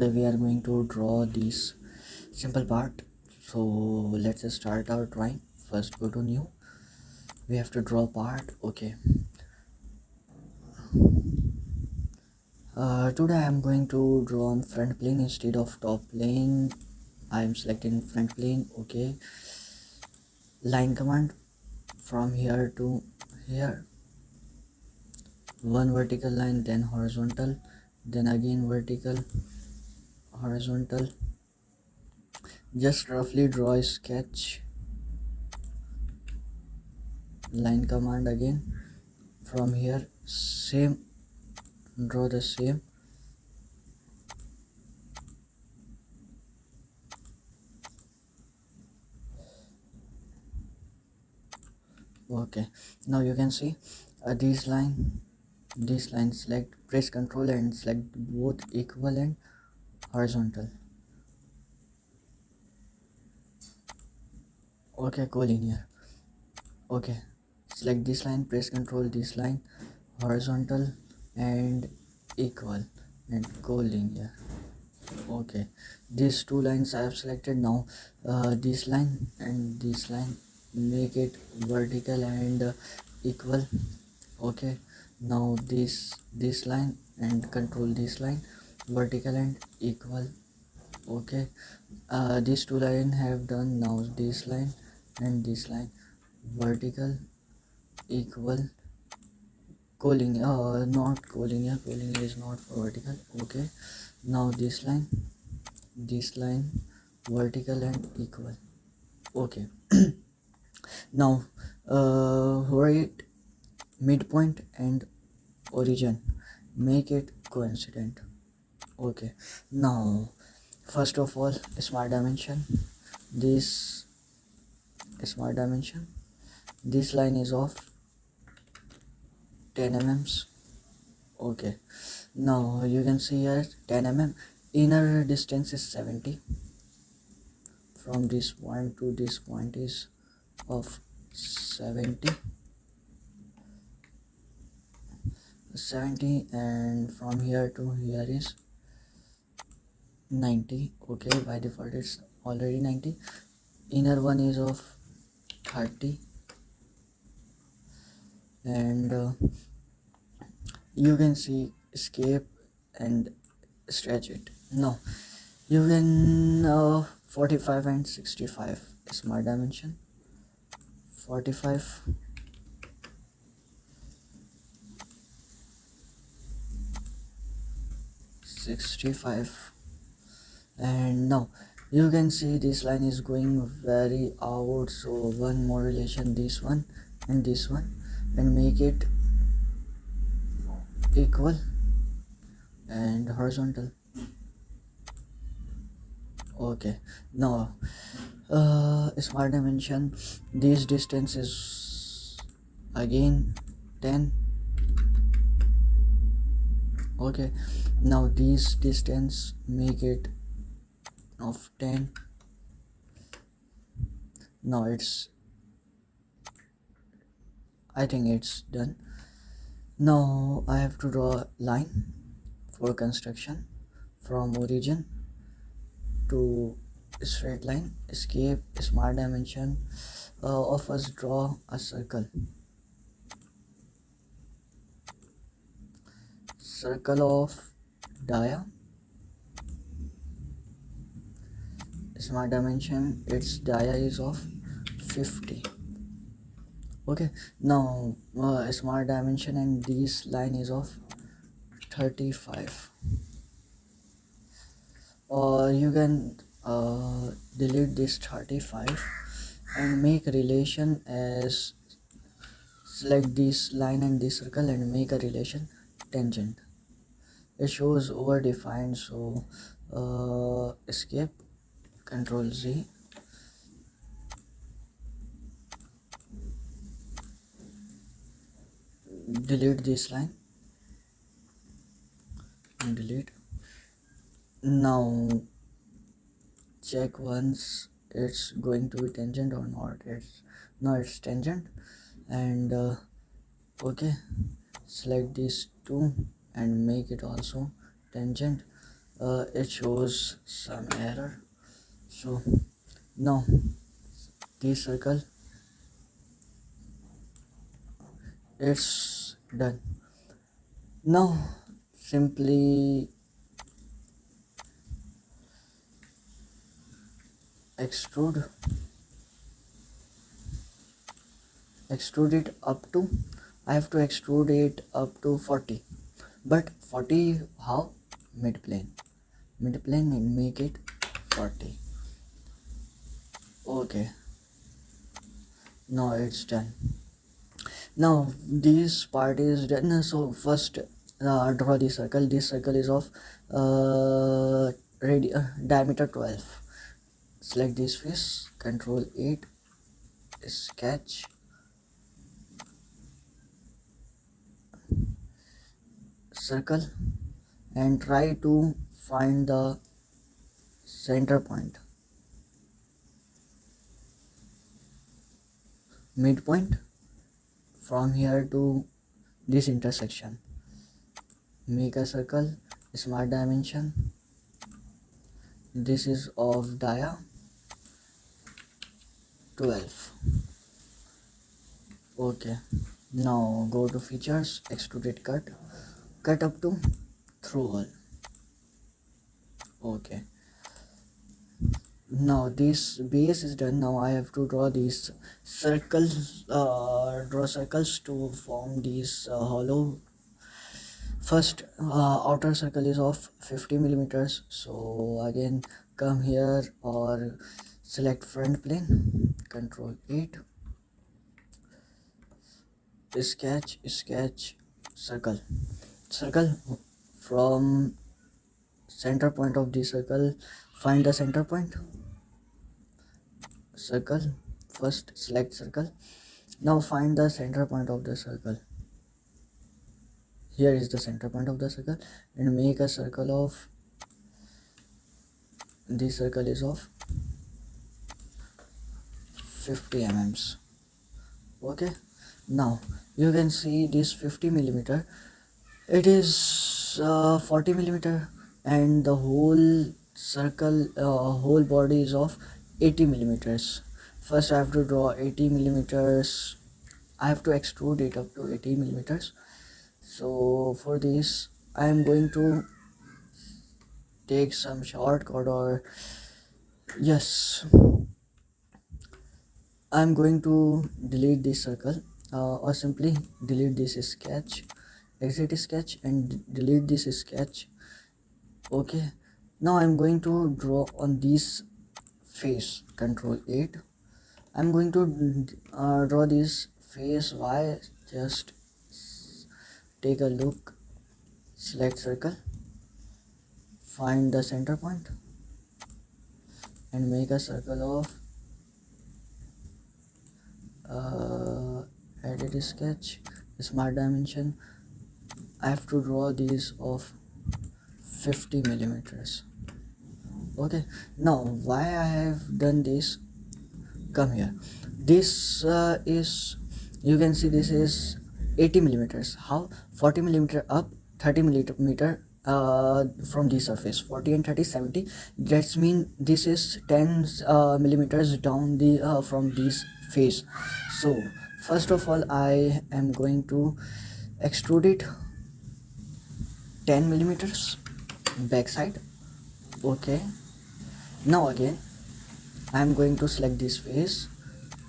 Today we are going to draw this simple part. So let's start our drawing. First go to new. We have to draw part. Okay. Today I am going to draw on front plane instead of top plane. I am selecting front plane. Okay. Line command from here to here. One vertical line, then horizontal, then again vertical, horizontal. Just roughly draw a sketch. Line command again from here, same, draw the same. Okay, now you can see this line select, press Ctrl and select both equal and horizontal. Okay, collinear. Okay, select this line, press Ctrl, this line, horizontal and equal and collinear. Okay, these two lines I have selected. Now this line and this line, make it vertical and equal. Okay, now this line and control this line, vertical and equal. Okay, these two line have done. Now this line and this line, vertical, equal, collinear, not collinear, collinear is not for vertical. Okay, now this line, vertical and equal. Okay. Now write midpoint and origin, make it coincident. Okay, now first of all, smart dimension. This smart dimension, this line is of 10 mm. Okay, now you can see here 10 mm. Inner distance is 70. From this point to this point is of 70, and from here to here is 90. Okay, by default it's already 90. Inner one is of 30, and you can see escape and stretch it. Now you can 45 and 65 smart dimension. 45, 65, and now you can see this line is going very out, so one more relation, this one and this one, and make it equal and horizontal. Okay, now smart dimension, this distance is again 10. Okay, now this distance, make it of 10. Now I think it's done. Now I have to draw a line for construction from origin to straight line. Escape, smart dimension, of us draw a circle of dia. Smart dimension, its dia is of 50. Okay, now smart dimension and this line is of 35. Or you can delete this 35 and make relation as, select this line and this circle and make a relation tangent. It shows over defined, so escape, Control Z, delete this line and delete. Now check once it's going to be tangent or not. It's tangent, and okay, select these two and make it also tangent. It shows some error. So now this circle, it's done. Now simply extrude it up to, I have to extrude it up to 40, but 40 how? Mid plane and make it 40. Okay, now it's done. Now this part is done. So first draw the circle. This circle is of diameter 12. Select this face, control 8, sketch, circle, and try to find the center point, midpoint from here to this intersection. Make a circle, smart dimension. This is of dia 12. Okay, now go to features, extruded cut up to through hole. Okay, now this base is done. Now I have to draw these circles, draw circles to form these hollow. First outer circle is of 50 millimeters, so again come here or select front plane, control 8, sketch circle from center point of the circle. Find the center point, circle, first select circle. Now find the center point of the circle. Here is the center point of the circle, and make a circle of, this circle is of 50 mm. Okay, now you can see this 50 millimeter, it is 40 millimeter, and the whole circle, whole body is of 80 millimeters. First I have to draw 80 millimeters. I have to extrude it up to 80 millimeters. So for this I am going to take some shortcut, or yes, I'm going to delete this circle, or simply delete this sketch, exit sketch, and delete this sketch. Okay, now I'm going to draw on this face, control 8. I'm going to draw this face. Why? Just take a look, select circle, find the center point, and make a circle of edit sketch, smart dimension. I have to draw these of 50 millimeters. Okay, now why I have done this, come here. This is, you can see this is 80 millimeters. How? 40 millimeter up, 30 millimeter from the surface, 40 and 30, 70. That's mean this is 10 millimeters down the from this face. So first of all I am going to extrude it 10 millimeters backside. Okay, now again I am going to select this face,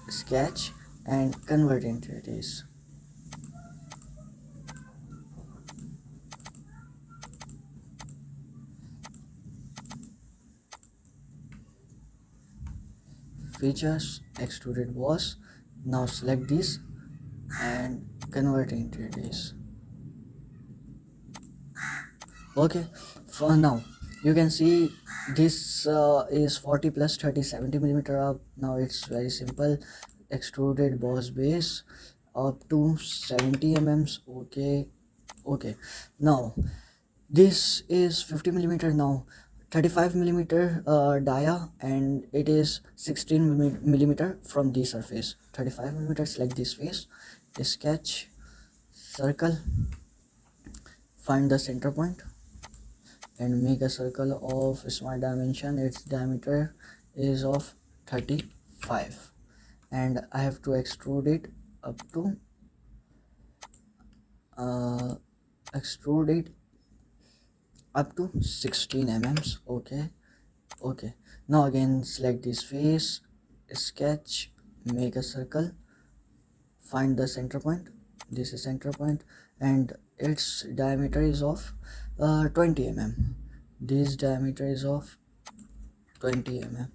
sketch, and convert into this. Features, extruded boss. Now select this and convert into this. Okay, for now you can see this is 40 plus 30, 70 millimeter up. Now it's very simple, extruded boss base up to 70 mm. Okay, now this is 50 millimeter. Now 35 millimeter dia, and it is 16 millimeter from the surface. 35 millimeter, select this face, sketch, circle, find the center point, and make a circle of small dimension. Its diameter is of 35, and I have to extrude it up to uh, extrude it up to 16 mm. Okay, okay. Now again select this face, sketch, make a circle, find the center point. This is center point, and its diameter is of 20 mm. This diameter is of 20 mm.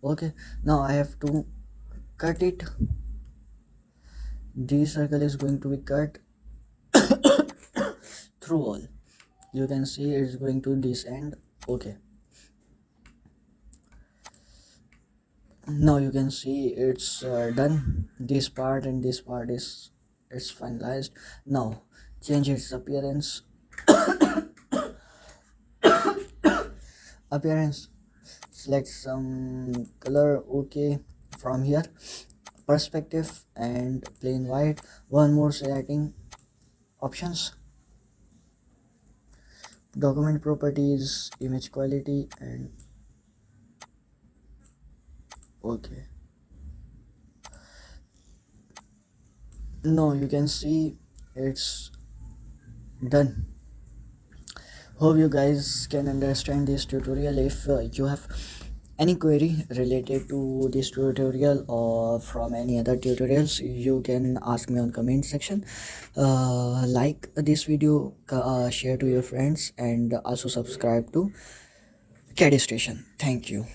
Okay, now I have to cut it. This circle is going to be cut through all. You can see it's going to this end. Okay, now you can see it's done. This part and this part is it's finalized. Now change its appearance. Select some color. Okay, from here perspective and plain white. One more selecting options, document properties, image quality, and okay. Now you can see it's done. Hope you guys can understand this tutorial. If you have any query related to this tutorial or from any other tutorials, you can ask me on comment section. Like this video, share to your friends, and also subscribe to CAD Station. Thank you.